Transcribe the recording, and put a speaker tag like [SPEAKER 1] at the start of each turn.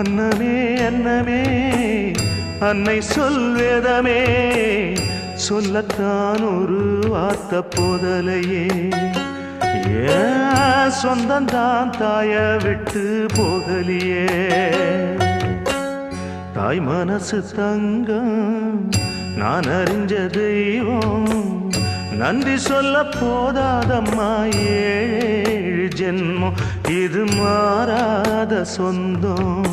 [SPEAKER 1] அன்னமே அன்னமே அன்னை சொல்வேதமே சொல்லத்தான் ஒரு வார்த்தை போதலையே ஏன் சொந்தந்தான் தாய விட்டு போகலியே தாய் மனசு தங்கம் நான் அறிஞ்ச தெய்வம் நன்றி சொல்ல போதாதம்மா ஏழு ஜென்மம் இது மாறாத சொந்தம்